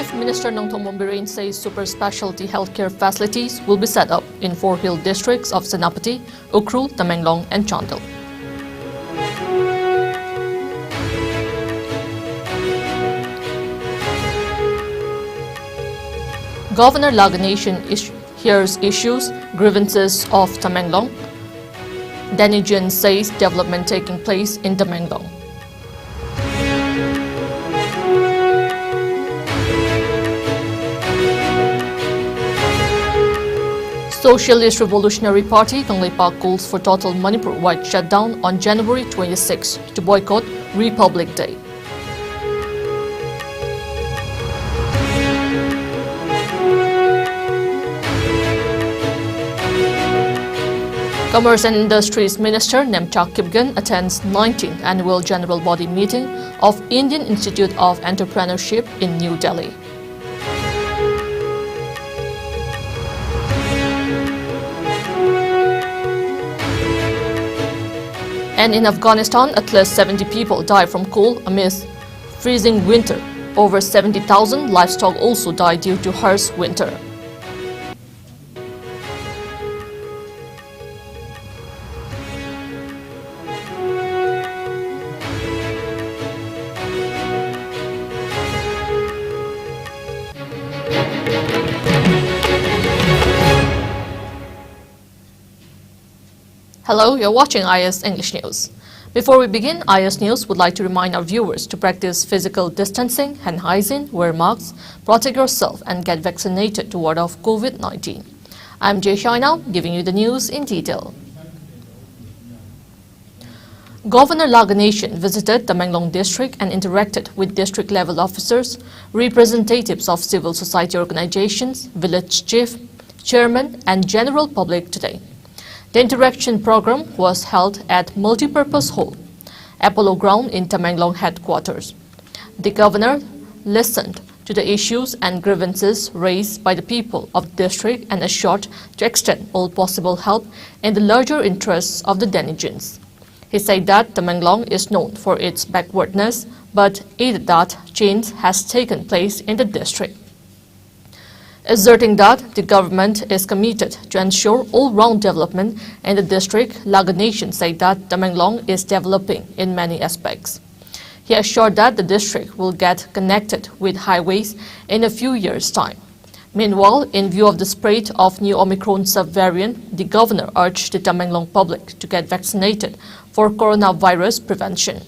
Chief Minister Nongthong Bomberin says super specialty healthcare facilities will be set up in 4 hill districts of Senapati, Ukhrul, Tamenglong and Chandel. Governor Laganation hears issues, grievances of Tamenglong. Denijan says development taking place in Tamenglong. Socialist Revolutionary Party Kangleipak calls for total Manipur-wide shutdown on January 26 to boycott Republic Day. Commerce and Industries Minister Nemchak Kipgen attends 19th Annual General Body Meeting of Indian Institute of Entrepreneurship in New Delhi. And in Afghanistan, at least 70 people died from cold amidst freezing winter. Over 70,000 livestock also died due to harsh winter. Hello, you're watching IS English News. Before we begin, IS News would like to remind our viewers to practice physical distancing, hand hygiene, wear masks, protect yourself and get vaccinated to ward off COVID-19. I'm JESSIA now, giving you the news in detail. Governor Laganation visited Tamenglong district and interacted with district-level officers, representatives of civil society organizations, village chief, chairman and general public today. The interaction program was held at Multipurpose Hall, Apollo Ground in Tamenglong headquarters. The governor listened to the issues and grievances raised by the people of the district and assured to extend all possible help in the larger interests of the Denijans. He said that Tamenglong is known for its backwardness, but added that change has taken place in the district. Asserting that the government is committed to ensure all-round development in the district, Laganation said that Tamenglong is developing in many aspects. He assured that the district will get connected with highways in a few years' time. Meanwhile, in view of the spread of new Omicron subvariant, the governor urged the Tamenglong public to get vaccinated for coronavirus prevention.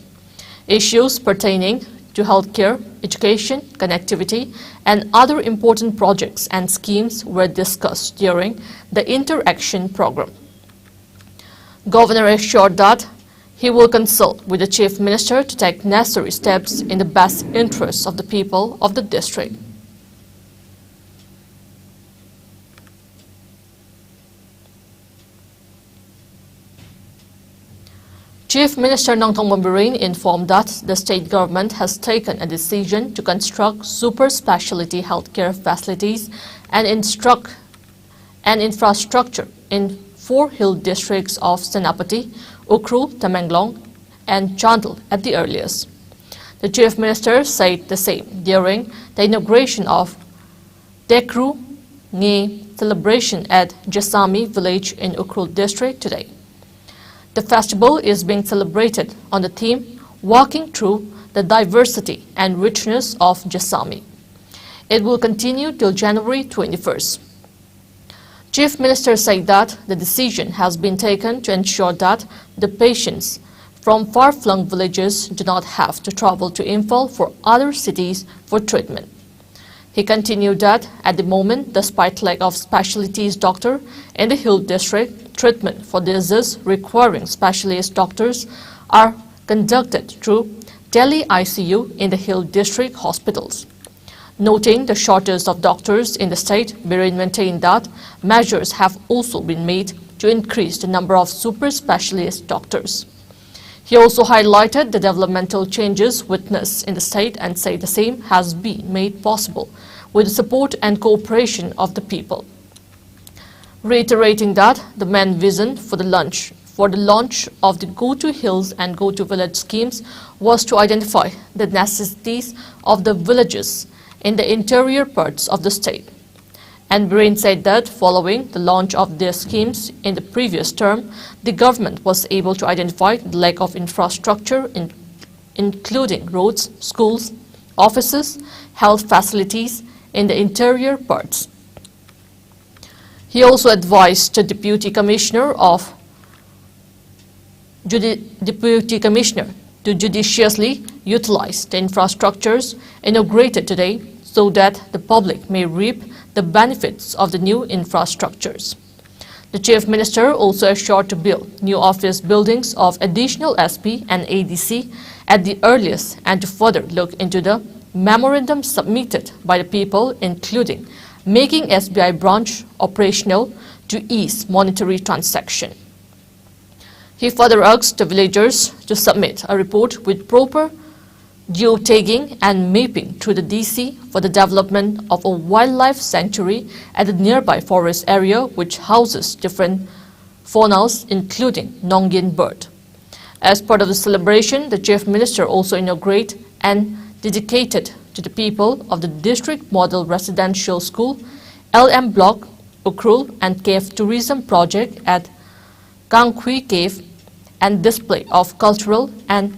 Issues pertaining to healthcare, education, connectivity, and other important projects and schemes were discussed during the interaction program. Governor assured that he will consult with the Chief Minister to take necessary steps in the best interests of the people of the district. Chief Minister Nongthong Bomberin informed that the state government has taken a decision to construct super specialty healthcare facilities and infrastructure in 4 hill districts of Senapati, Ukhrul, Tamenglong and Chandel at the earliest. The Chief Minister said the same during the inauguration of Dekru Nge celebration at Jesami village in Ukhrul district today. The festival is being celebrated on the theme Walking Through the Diversity and Richness of Jesami. It will continue till January 21st. Chief Minister said that the decision has been taken to ensure that the patients from far-flung villages do not have to travel to Imphal for other cities for treatment. He continued that at the moment, despite lack of specialties doctor in the Hill district, treatment for diseases requiring specialist doctors are conducted through Delhi ICU in the Hill district hospitals. Noting the shortage of doctors in the state, Biren maintained that measures have also been made to increase the number of super specialist doctors. He also highlighted the developmental changes witnessed in the state and said the same has been made possible with the support and cooperation of the people. Reiterating that the main vision for the launch of the Go to Hills and Go to Village schemes was to identify the necessities of the villages in the interior parts of the state. And Biren said that following the launch of their schemes in the previous term, the government was able to identify the lack of infrastructure, including roads, schools, offices, health facilities in the interior parts. He also advised the Deputy Commissioner to judiciously utilize the infrastructures inaugurated today so that the public may reap the benefits of the new infrastructures. The Chief Minister also assured to build new office buildings of additional SP and ADC at the earliest and to further look into the memorandum submitted by the people, including making SBI branch operational to ease monetary transaction. He further asked the villagers to submit a report with proper geotagging and mapping through the DC for the development of a wildlife sanctuary at the nearby forest area which houses different faunas including Nongin bird. As part of the celebration, the Chief Minister also inaugurated and dedicated to the people of the District Model Residential School, LM Block, Ukrul and Cave Tourism Project at Kangkhui Cave and display of cultural and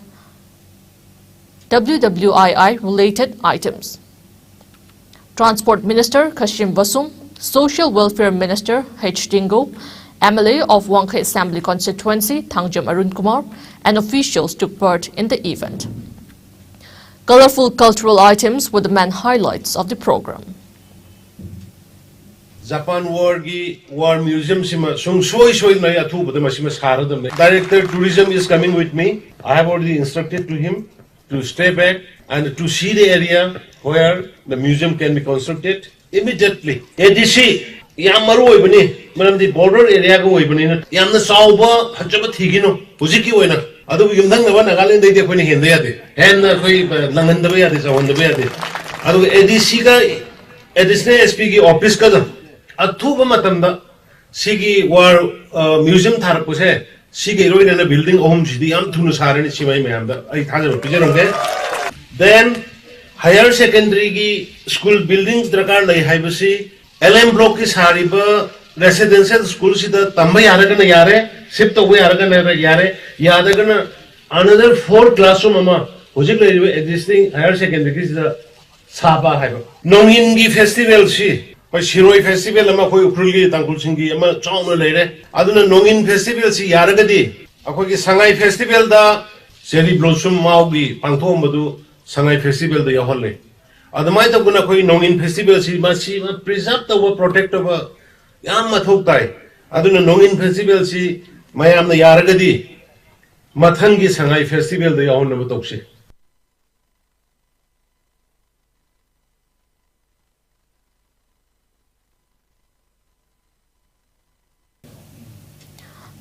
WWII-related items. Transport Minister Kashim Vasum, Social Welfare Minister H. Dingo, MLA of Wangkhe Assembly Constituency Thangjam Arun Kumar, and officials took part in the event. Colorful cultural items were the main highlights of the program. Japan War Museum sima sung soi na athu bada masima saradam. Director Tourism is coming with me. I have already instructed to him to stay back and to see the area where the museum can be constructed immediately. ADC yam maru oibani manam the border area go oibani na yam na sauba phajaba thigino hujiki oina adu yumdang na Nagaland dei khoi ni hende yade hen khoi langan da yade sawon da yade adu ADC ka additional SP ki office ka athuba matamda sigi war museum thar puse sigi roina building ohum sidi yam thunu sarani simai mayamda ai thajar pijaronge. Then higher secondary ki school buildings drakar lai haibasi LM block ki sariba residential school sida tamba yaraga na yare shift to yaraga na yare yadaga na another 4 classroom ama hojik lai existing higher secondary ki sida saba haiba nongin gi festival si Shiroi festival ama koi ukrulgi tangkul singi ama chawna leire aduna nongin festival si yaragadi akoi ki sangai festival da cherry blossom maugi pangthom badu sangai festival da yaholle adamai ta guna koi nongin festival si ma preserve ta protect ba yam mathok tai aduna nongin festival si mayam na yaragadi mathangi sangai festival da yahonna ba tokse.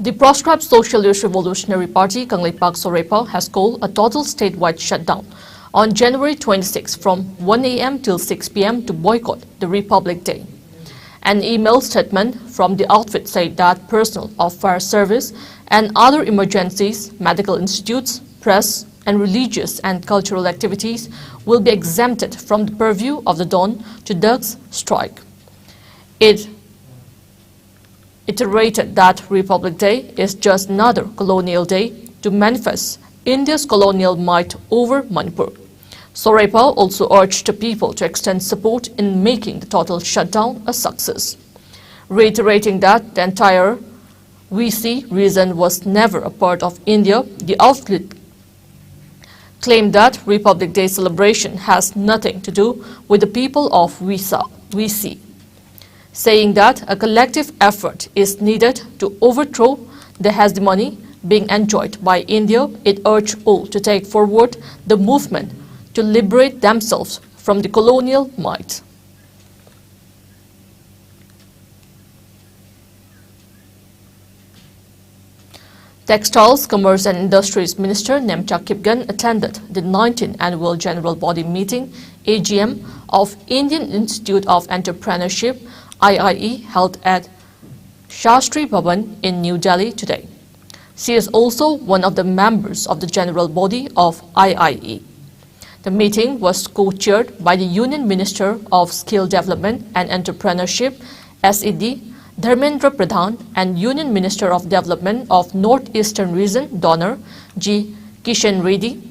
The proscribed Socialist Revolutionary Party, Kangleipak Sorepa, has called a total statewide shutdown on January 26 from 1 a.m. till 6 p.m. to boycott the Republic Day. An email statement from the outfit said that personnel of fire service and other emergencies, medical institutes, press, and religious and cultural activities will be exempted from the purview of the dawn to dusk strike. It iterated that Republic Day is just another colonial day to manifest India's colonial might over Manipur. Sorepa also urged the people to extend support in making the total shutdown a success, reiterating that the entire VC region was never a part of India. The outlet claimed that Republic Day celebration has nothing to do with the people of VC, saying that a collective effort is needed to overthrow the hegemony being enjoyed by India. It urged all to take forward the movement to liberate themselves from the colonial might. Textiles, Commerce and Industries Minister Nemcha Kipgan attended the 19th Annual General Body Meeting AGM of Indian Institute of Entrepreneurship IIE held at Shastri Bhavan in New Delhi today. She is also one of the members of the general body of IIE. The meeting was co-chaired by the Union Minister of Skill Development and Entrepreneurship, SED, Dharmendra Pradhan, and Union Minister of Development of Northeastern Region, Donor, G. Kishan Reddy.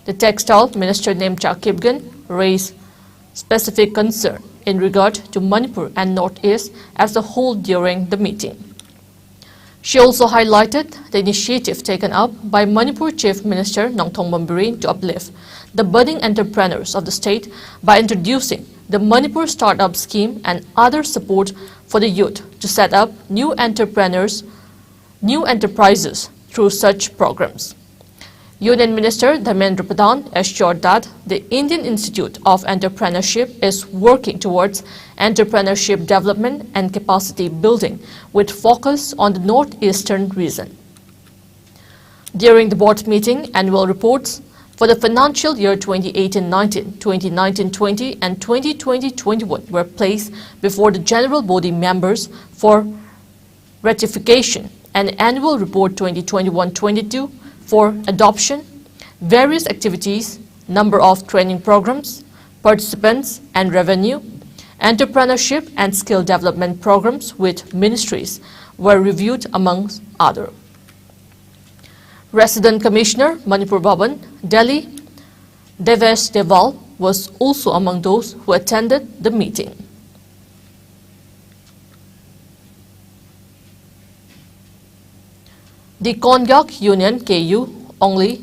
The Textile Minister Nemcha Kipgan raised specific concern in regard to Manipur and Northeast as a whole during the meeting. She also highlighted the initiative taken up by Manipur Chief Minister Nongthong Bombirin to uplift the budding entrepreneurs of the state by introducing the Manipur Startup Scheme and other support for the youth to set up new enterprises through such programs. Union Minister Dharmendra Pradhan assured that the Indian Institute of Entrepreneurship is working towards entrepreneurship development and capacity building with focus on the northeastern region. During the board meeting, annual reports for the financial year 2018-19, 2019-20 and 2020-21 were placed before the general body members for ratification, and annual report 2021-22 for adoption, various activities, number of training programs, participants and revenue, entrepreneurship and skill development programs with ministries were reviewed amongst others. Resident Commissioner Manipur Bhavan, Delhi, Devesh Deval was also among those who attended the meeting. The Konyak Union KU, only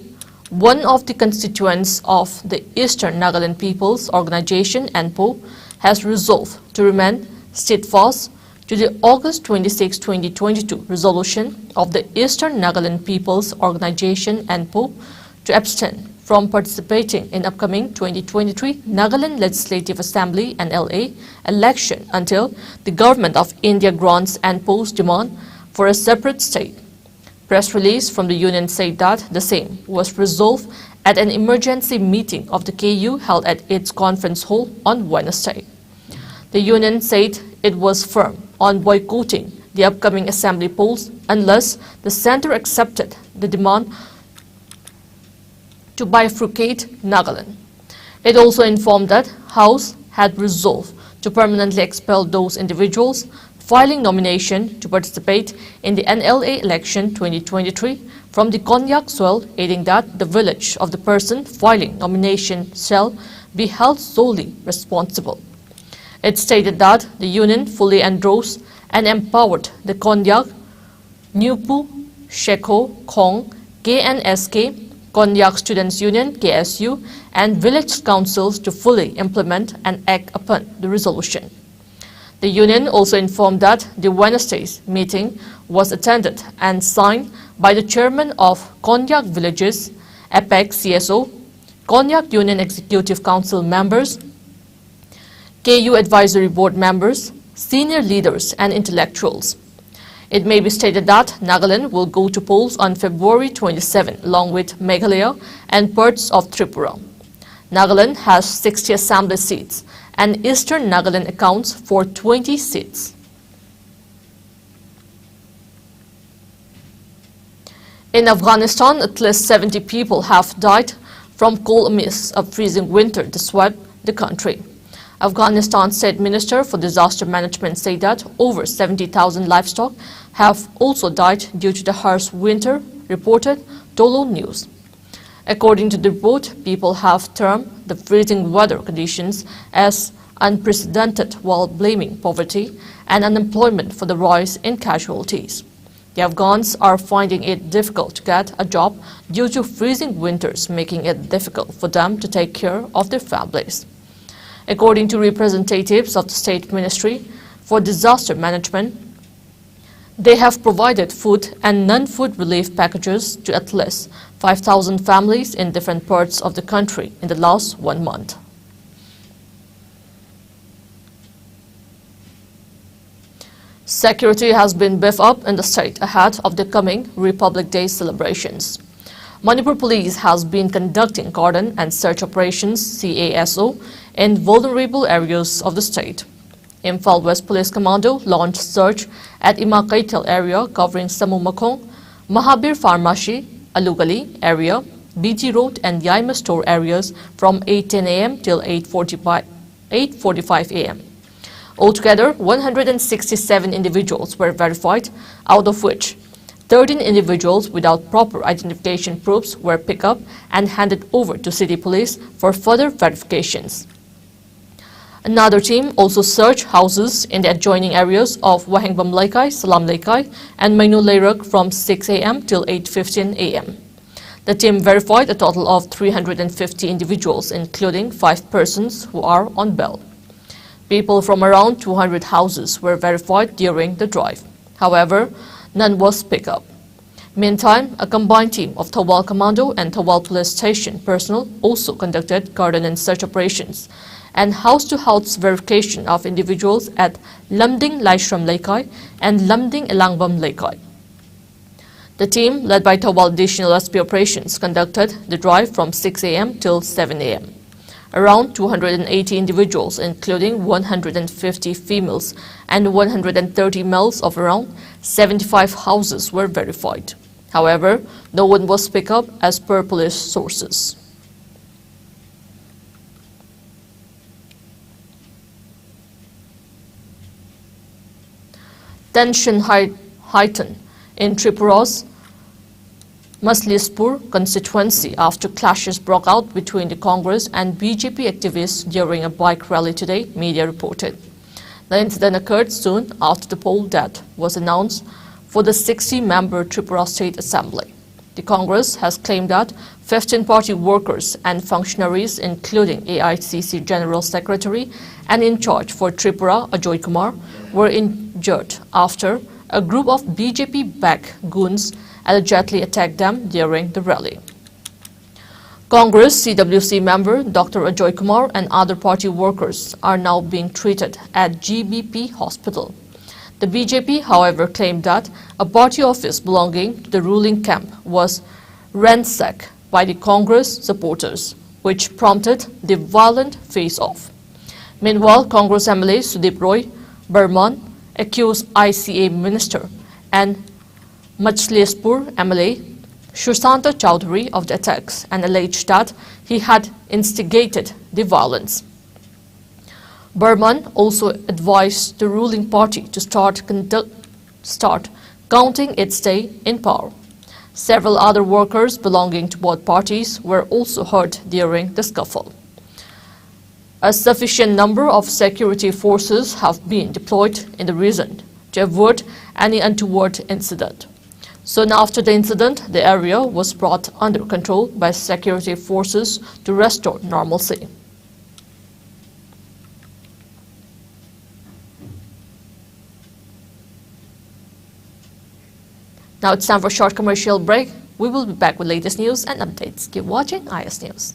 one of the constituents of the Eastern Nagaland People's Organization (ENPO), has resolved to remain steadfast to the August 26, 2022 resolution of the Eastern Nagaland People's Organization (ENPO) to abstain from participating in upcoming 2023 Nagaland Legislative Assembly (NLA) election until the Government of India grants ENPO's demand for a separate state. Press release from the union said that the same was resolved at an emergency meeting of the KU held at its conference hall on Wednesday. The union said it was firm on boycotting the upcoming assembly polls unless the center accepted the demand to bifurcate Nagaland. It also informed that House had resolved to permanently expel those individuals filing nomination to participate in the NLA election 2023 from the Konyak soil, adding that the village of the person filing nomination shall be held solely responsible. It stated that the union fully endorsed and empowered the Konyak, Nyupu, Sheko, Khong, KNSK, Konyak Students Union, KSU, and village councils to fully implement and act upon the resolution. The union also informed that the Wednesday's meeting was attended and signed by the chairman of Konyak Villages, APEC CSO, Konyak Union Executive Council members, KU Advisory Board members, senior leaders and intellectuals. It may be stated that Nagaland will go to polls on February 27 along with Meghalaya and parts of Tripura. Nagaland has 60 assembly seats and Eastern Nagaland accounts for 20 seats. In Afghanistan, at least 70 people have died from cold amidst a freezing winter that swept the country. Afghanistan State Minister for Disaster Management said that over 70,000 livestock have also died due to the harsh winter, reported Tolo News. According to the report, people have termed the freezing weather conditions as unprecedented while blaming poverty and unemployment for the rise in casualties. The Afghans are finding it difficult to get a job due to freezing winters, making it difficult for them to take care of their families. According to representatives of the State Ministry for Disaster Management, they have provided food and non-food relief packages to at least 5,000 families in different parts of the country in the last 1 month. Security has been beefed up in the state ahead of the coming Republic Day celebrations. Manipur Police has been conducting cordon and search operations (CASO) in vulnerable areas of the state. Imphal West Police Commando launched search at Imakaitel area covering Samu Makong, Mahabir Pharmacy, Alugali area, BT Road and Yaima Store areas from 8:10 a.m. till 8:45 a.m. Altogether, 167 individuals were verified, out of which 13 individuals without proper identification proofs were picked up and handed over to city police for further verifications. Another team also searched houses in the adjoining areas of Wahengbam Laikai, Salam Laikai and Mainu Leirak from 6 a.m. till 8:15 a.m. The team verified a total of 350 individuals, including 5 persons who are on bail. People from around 200 houses were verified during the drive. However, none was picked up. Meantime, a combined team of Thawal Commando and Thawal Police Station personnel also conducted garden and search operations and house-to-house verification of individuals at Lamding Laishram Laikai and Lamding Elangbam Laikai. The team, led by Thawal Additional SP Operations, conducted the drive from 6 a.m. till 7 a.m. Around 280 individuals, including 150 females and 130 males of around 75 houses were verified. However, no one was picked up as per police sources. Tension heightened in Tripura's Maslispur constituency after clashes broke out between the Congress and BJP activists during a bike rally today, media reported. The incident occurred soon after the poll that was announced for the 60-member Tripura State Assembly. The Congress has claimed that 15 party workers and functionaries, including AICC General Secretary and in charge for Tripura, Ajoy Kumar, were injured after a group of BJP-backed goons allegedly attacked them during the rally. Congress CWC member Dr. Ajoy Kumar and other party workers are now being treated at GBP Hospital. The BJP, however, claimed that a party office belonging to the ruling camp was ransacked by the Congress supporters, which prompted the violent face-off. Meanwhile, Congress MLA Sudip Roy Burman accused ICA Minister and Majlispur MLA Shushanta Chowdhury of the attacks and alleged that he had instigated the violence. Burman also advised the ruling party to start counting its stay in power. Several other workers belonging to both parties were also hurt during the scuffle. A sufficient number of security forces have been deployed in the region to avoid any untoward incident. Soon after the incident, the area was brought under control by security forces to restore normalcy. Now it's time for a short commercial break. We will be back with latest news and updates. Keep watching IS News.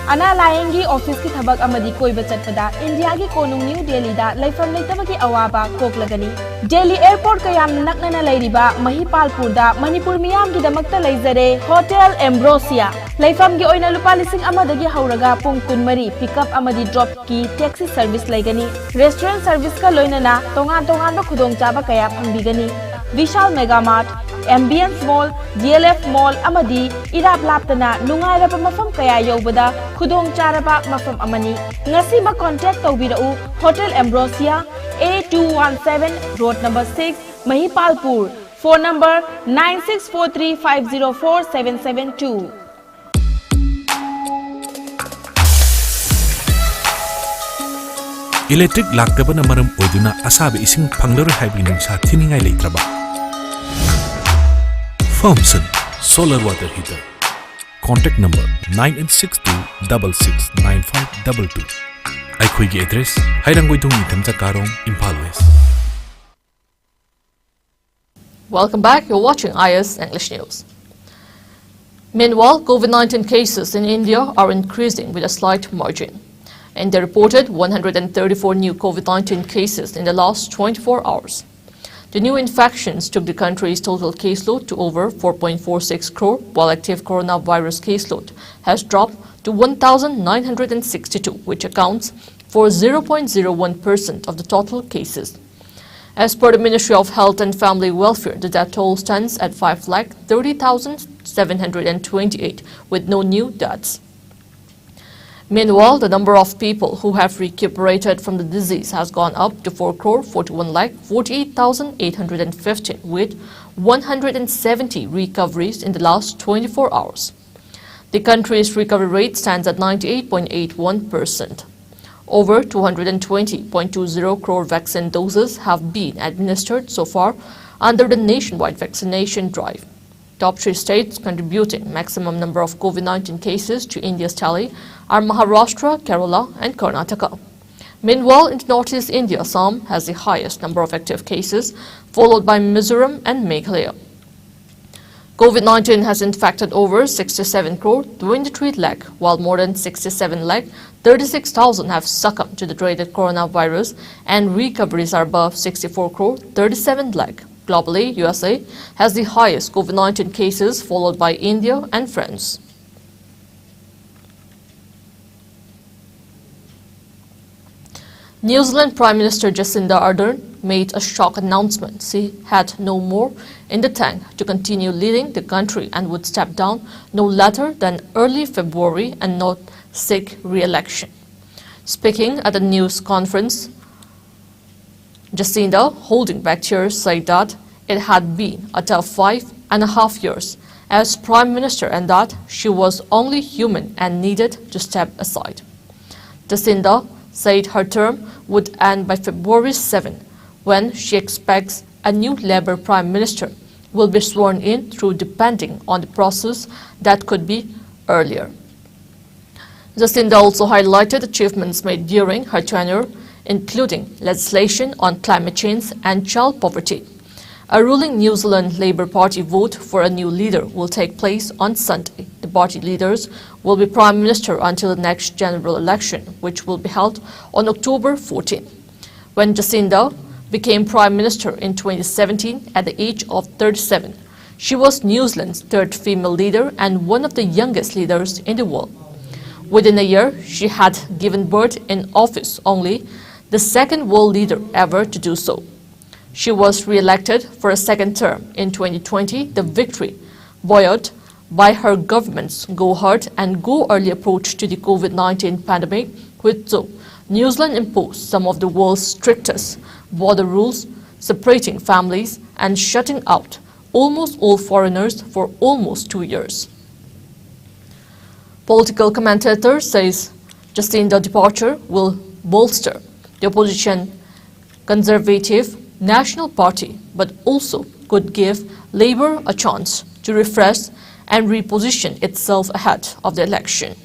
Ana Layengi office ki thabak amadi koiba chatpada India ki konung New Delhi da laifam leitaba ki awaba koklagani. Delhi airport kayam naknana lairiba Mahipalpur da Manipur miyam ki damakta laizare Hotel Ambrosia. Laifam gi oina lupa lising amadagi hauraga pung kunmari pickup amadi drop ki taxi service laigani. Restaurant service ka loinana tongan no khudong chaba kaya phangbigani. Vishal Mega Mart, Ambience Mall, DLF Mall amadi irap laptana nungairaba mafam kaya yobada khudong charaba mafam amani. Ngasi ma contact tawbirau Hotel Ambrosia A217 Road number 6 Mahipalpur. Phone number 9643504772. Electric laktabana maram oiduna asabe ising phanglaro haibinung sa thiningai leitraba. Thompson Solar Water Heater. Contact number 9862669522. Aikhoigi address Hairanggoidong Nitamcha Karong, Impal West. Welcome back. You're watching IS English News. Meanwhile, COVID-19 cases in India are increasing with a slight margin. India reported 134 new COVID-19 cases in the last 24 hours. The new infections took the country's total caseload to over 4.46 crore, while active coronavirus caseload has dropped to 1,962, which accounts for 0.01% of the total cases. As per the Ministry of Health and Family Welfare, the death toll stands at 5,30,728 with no new deaths. Meanwhile, the number of people who have recuperated from the disease has gone up to 4,41,48,815 with 170 recoveries in the last 24 hours. The country's recovery rate stands at 98.81%. Over 220.20 crore vaccine doses have been administered so far under the nationwide vaccination drive. Top 3 states contributing maximum number of COVID-19 cases to India's tally are Maharashtra, Kerala and Karnataka. Meanwhile, in northeast India, Assam has the highest number of active cases, followed by Mizoram and Meghalaya. COVID-19 has infected over 67 crore 23 lakh, while more than 67 lakh 36,000 have succumbed to the dreaded coronavirus, and recoveries are above 64 crore 37 lakh. Globally, USA has the highest COVID-19 cases, followed by India and France. New Zealand Prime Minister Jacinda Ardern made a shock announcement. She had no more in the tank to continue leading the country and would step down no later than early February and not seek re-election. Speaking at a news conference, Jacinda, holding back tears, said that it had been a tough 5.5 years as Prime Minister and that she was only human and needed to step aside. Jacinda said her term would end by February 7, when she expects a new Labour Prime Minister will be sworn in through depending on the process that could be earlier. Jacinda also highlighted achievements made during her tenure, including legislation on climate change and child poverty. A ruling New Zealand Labour Party vote for a new leader will take place on Sunday. The party leaders will be Prime Minister until the next general election, which will be held on October 14. When Jacinda became Prime Minister in 2017 at the age of 37, she was New Zealand's third female leader and one of the youngest leaders in the world. Within a year, she had given birth in office, only the second world leader ever to do so. She was re-elected for a second term in 2020, the victory buoyed by her government's go hard and go early approach to the COVID-19 pandemic, which saw New Zealand impose some of the world's strictest border rules, separating families and shutting out almost all foreigners for almost 2 years. Political commentator says Jacinda's departure will bolster the opposition Conservative National Party, but also could give Labour a chance to refresh and reposition itself ahead of the election.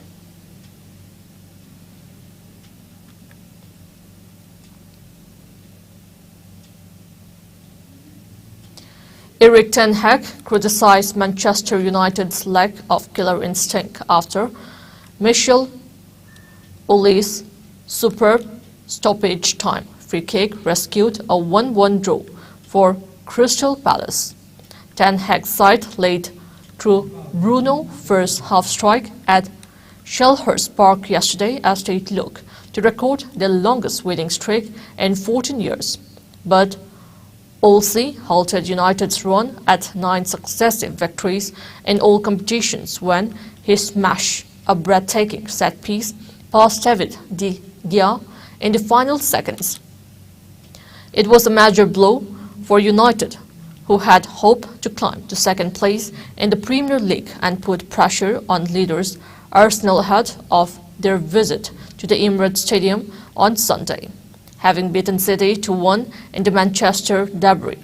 Erik ten Hag criticized Manchester United's lack of killer instinct after Michel Ole's superb stoppage time free kick rescued a 1-1 draw for Crystal Palace. Ten Hag's side laid through Bruno's first half strike at Selhurst Park yesterday as they look to record their longest winning streak in 14 years. But Olsey halted United's run at 9 successive victories in all competitions when he smashed a breathtaking set piece past David de Gea in the final seconds. It was a major blow for United, who had hoped to climb to second place in the Premier League and put pressure on leaders Arsenal ahead of their visit to the Emirates Stadium on Sunday, having beaten City 2-1 in the Manchester Derby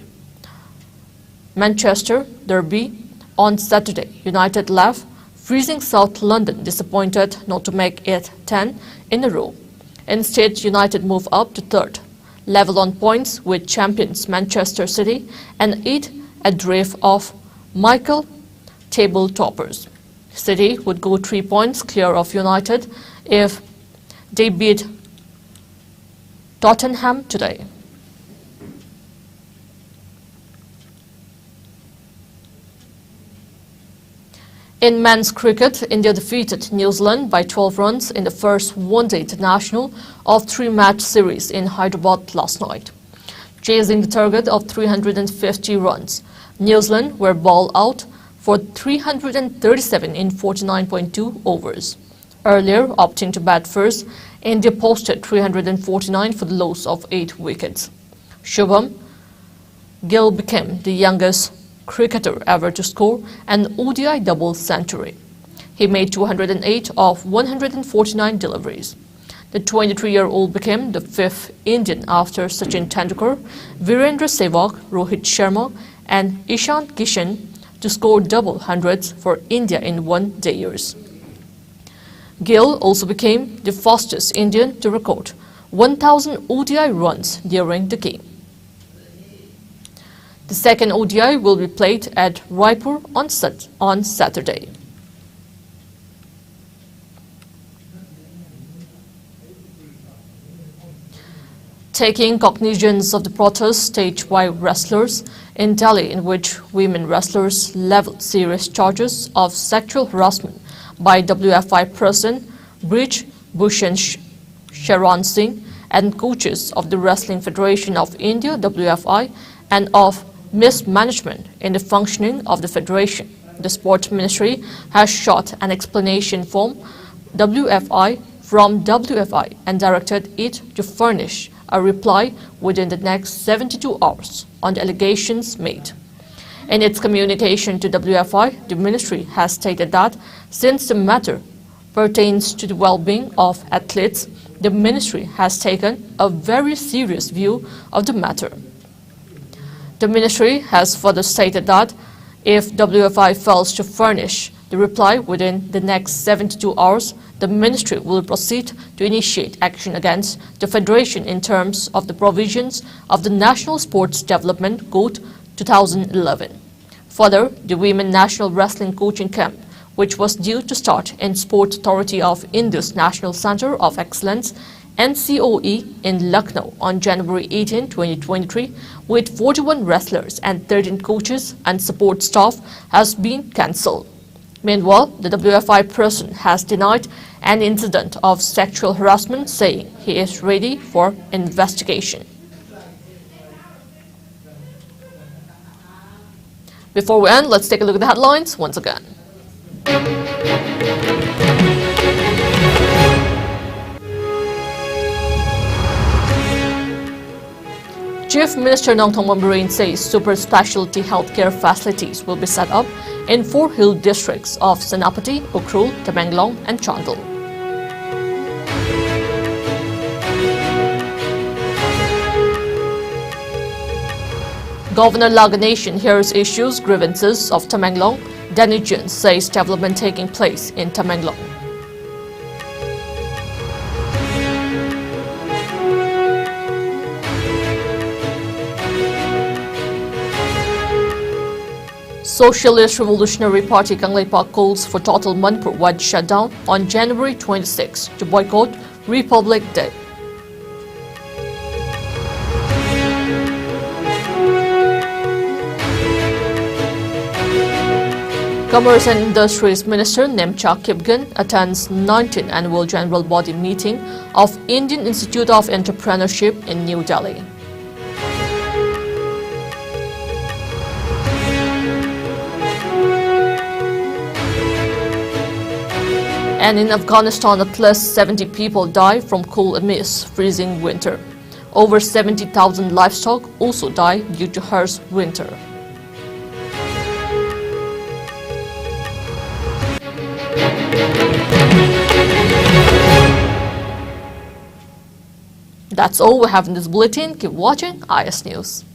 on Saturday. United left freezing South London disappointed not to make it 10 in a row. Instead, United moved up to third, level on points with champions Manchester City and 8 adrift of Michael table toppers. City would go 3 points clear of United if they beat Tottenham today. In men's cricket, India defeated New Zealand by 12 runs in the first one-day international of 3-match series in Hyderabad last night. Chasing the target of 350 runs, New Zealand were bowled out for 337 in 49.2 overs. Earlier, opting to bat first, India posted 349 for the loss of 8 wickets. Shubham Gill became the youngest cricketer ever to score an ODI double century. He made 208 of 149 deliveries. The 23-year-old became the fifth Indian after Sachin Tendulkar, Virendra Sehwag, Rohit Sharma and Ishan Kishan to score double hundreds for India in one-day years. Gill also became the fastest Indian to record 1,000 ODI runs during the game. The second ODI will be played at Raipur on Saturday. Taking cognizance of the protests staged by wrestlers in Delhi, in which women wrestlers leveled serious charges of sexual harassment by WFI President Brij Bhushan Sharan Singh and coaches of the Wrestling Federation of India (WFI) and of mismanagement in the functioning of the federation, the Sports Ministry has shot an explanation from WFI and directed it to furnish a reply within the next 72 hours on the allegations made. In its communication to WFI, the ministry has stated that since the matter pertains to the well-being of athletes, the ministry has taken a very serious view of the matter. The ministry has further stated that if WFI fails to furnish the reply within the next 72 hours, the ministry will proceed to initiate action against the federation in terms of the provisions of the National Sports Development Code 2011. Further, the Women National Wrestling Coaching Camp, which was due to start in Sport Authority of India's National Centre of Excellence NCOE in Lucknow on January 18, 2023, with 41 wrestlers and 13 coaches and support staff, has been cancelled. Meanwhile, the WFI president has denied an incident of sexual harassment, saying he is ready for investigation. Before we end, let's take a look at the headlines once again. Chief Minister Nongthong Mamburin says super specialty healthcare facilities will be set up in 4 hill districts of Senapati, Ukhrul, Tamenglong and Chandel. Governor Laganation hears issues, grievances of Tamenglong. Denijan says development taking place in Tamenglong. Socialist Revolutionary Party Kangleipak calls for total Manipur-wide shutdown on January 26 to boycott Republic Day. Commerce and Industries Minister Nemcha Kipgen attends 19th Annual General Body Meeting of Indian Institute of Entrepreneurship in New Delhi. And in Afghanistan, at least 70 people died from cold amidst freezing winter. Over 70,000 livestock also died due to harsh winter. That's all we have in this bulletin. Keep watching IS News.